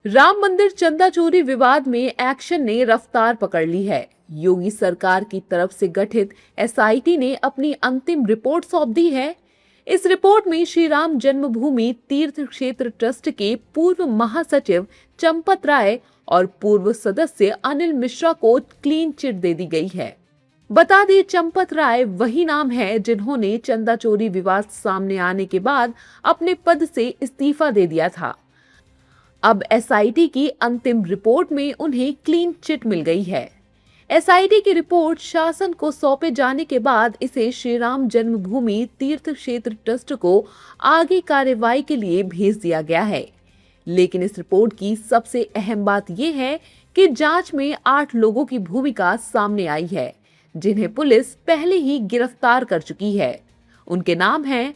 राम मंदिर चंदा चोरी विवाद में एक्शन ने रफ्तार पकड़ ली है। योगी सरकार की तरफ से गठित एसआईटी ने अपनी अंतिम रिपोर्ट सौंप दी है। इस रिपोर्ट में श्री राम जन्मभूमि तीर्थ क्षेत्र ट्रस्ट के पूर्व महासचिव चंपत राय और पूर्व सदस्य अनिल मिश्रा को क्लीन चिट दे दी गई है। बता दें, चंपत राय वही नाम है जिन्होंने चंदा चोरी विवाद सामने आने के बाद अपने पद से इस्तीफा दे दिया था। अब एसआईटी की अंतिम रिपोर्ट में उन्हें क्लीन चिट मिल गई है। एसआईटी की रिपोर्ट शासन को सौंपे जाने के बाद इसे श्री राम जन्मभूमि तीर्थ क्षेत्र ट्रस्ट को आगे कार्रवाई के लिए भेज दिया गया है। लेकिन इस रिपोर्ट की सबसे अहम बात यह है कि जांच में 8 लोगों की भूमिका सामने आई है, जिन्हें पुलिस पहले ही गिरफ्तार कर चुकी है। उनके नाम हैं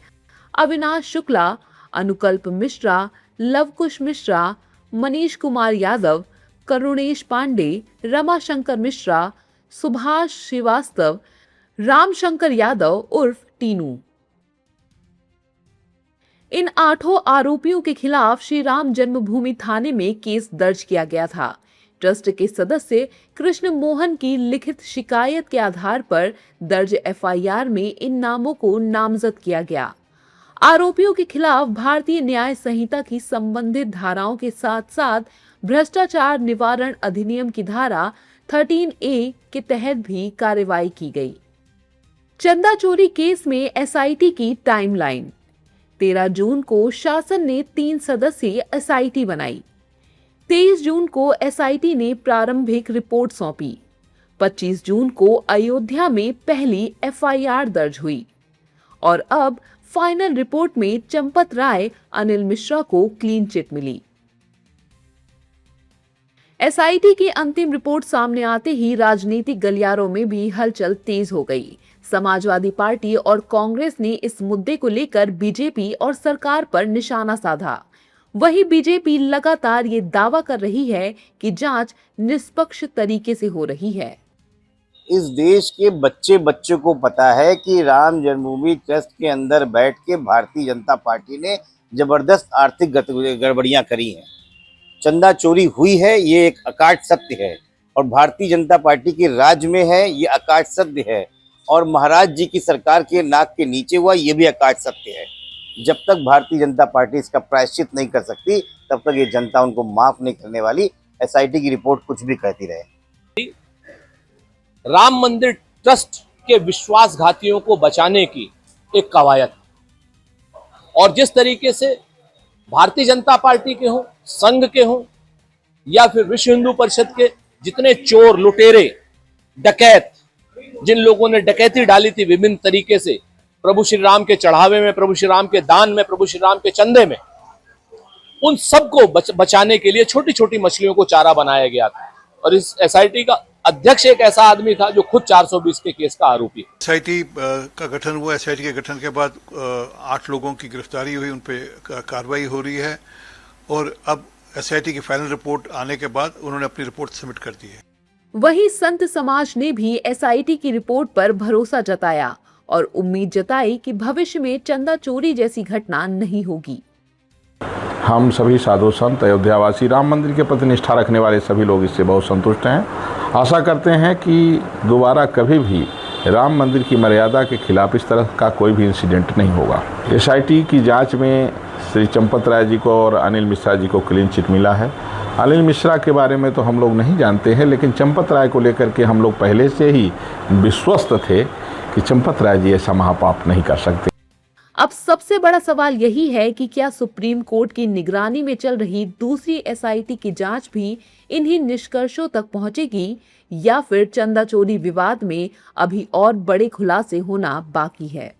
अविनाश शुक्ला, अनुकल्प मिश्रा, लवकुश मिश्रा, मनीष कुमार यादव, करुणेश पांडे, रमाशंकर मिश्रा, सुभाष श्रीवास्तव, रामशंकर यादव उर्फ टीनू। इन 8 आरोपियों के खिलाफ श्री राम जन्मभूमि थाने में केस दर्ज किया गया था। ट्रस्ट के सदस्य कृष्ण मोहन की लिखित शिकायत के आधार पर दर्ज एफआईआर में इन नामों को नामजद किया गया। आरोपियों के खिलाफ भारतीय न्याय संहिता की संबंधित धाराओं के साथ साथ भ्रष्टाचार निवारण अधिनियम की धारा 13A के तहत भी कार्रवाई की गई। चंदा चोरी केस में एसआईटी की टाइमलाइन। 13 जून को शासन ने 3 सदस्यीय एसआईटी बनाई। 23 जून को एसआईटी ने प्रारंभिक रिपोर्ट सौंपी। 25 जून को अयोध्या में पहली एफआईआर दर्ज हुई और अब फाइनल रिपोर्ट में चंपत राय, अनिल मिश्रा को क्लीन चिट मिली। एसआईटी की अंतिम रिपोर्ट सामने आते ही राजनीतिक गलियारों में भी हलचल तेज हो गई। समाजवादी पार्टी और कांग्रेस ने इस मुद्दे को लेकर बीजेपी और सरकार पर निशाना साधा। वहीं बीजेपी लगातार ये दावा कर रही है कि जांच निष्पक्ष तरीके से हो रही है। इस देश के बच्चे बच्चे को पता है कि राम जन्मभूमि ट्रस्ट के अंदर बैठ के भारतीय जनता पार्टी ने जबरदस्त आर्थिक गड़बड़ियां करी हैं। चंदा चोरी हुई है, ये एक अकाट सत्य है और भारतीय जनता पार्टी के राज में है, ये अकाट सत्य है और महाराज जी की सरकार के नाक के नीचे हुआ, ये भी अकाट सत्य है। जब तक भारतीय जनता पार्टी इसका प्रायश्चित नहीं कर सकती, तब तक ये जनता उनको माफ नहीं करने वाली। एसआईटी की रिपोर्ट कुछ भी कहती रहे। राम मंदिर ट्रस्ट के विश्वासघातियों को बचाने की एक कवायद और जिस तरीके से भारतीय जनता पार्टी के हों, संघ के हों या फिर विश्व हिंदू परिषद के जितने चोर, लुटेरे, डकैत, जिन लोगों ने डकैती डाली थी विभिन्न तरीके से प्रभु श्री राम के चढ़ावे में, प्रभु श्री राम के दान में, प्रभु श्री राम के चंदे में, उन सबको बचाने के लिए छोटी छोटी मछलियों को चारा बनाया गया था। और इस एसआईटी का अध्यक्ष एक ऐसा आदमी था जो खुद 420 के केस का आरोपी है। एसआईटी का गठन हुआ। एसआईटी के गठन के बाद 8 लोगों की गिरफ्तारी हुई, उन पर कार्रवाई हो रही है और अब एसआईटी की फाइनल रिपोर्ट आने के बाद उन्होंने अपनी रिपोर्ट सबमिट कर दी है। वहीं संत समाज ने भी एसआईटी की रिपोर्ट पर भरोसा जताया और उम्मीद जताई कि भविष्य में चंदा चोरी जैसी घटना नहीं होगी। हम सभी साधु संत, अयोध्यावासी, राम मंदिर के प्रति निष्ठा रखने वाले सभी लोग इससे बहुत संतुष्ट हैं। आशा करते हैं कि दोबारा कभी भी राम मंदिर की मर्यादा के खिलाफ इस तरह का कोई भी इंसिडेंट नहीं होगा। एसआईटी की जांच में श्री चंपत राय जी को और अनिल मिश्रा जी को क्लीन चिट मिला है। अनिल मिश्रा के बारे में तो हम लोग नहीं जानते हैं, लेकिन चंपत राय को लेकर के हम लोग पहले से ही विश्वस्त थे कि चंपत राय जी ऐसा महापाप नहीं कर सकते। अब सबसे बड़ा सवाल यही है कि क्या सुप्रीम कोर्ट की निगरानी में चल रही दूसरी एसआईटी की जांच भी इन्हीं निष्कर्षों तक पहुंचेगी या फिर चंदा चोरी विवाद में अभी और बड़े खुलासे होना बाकी है।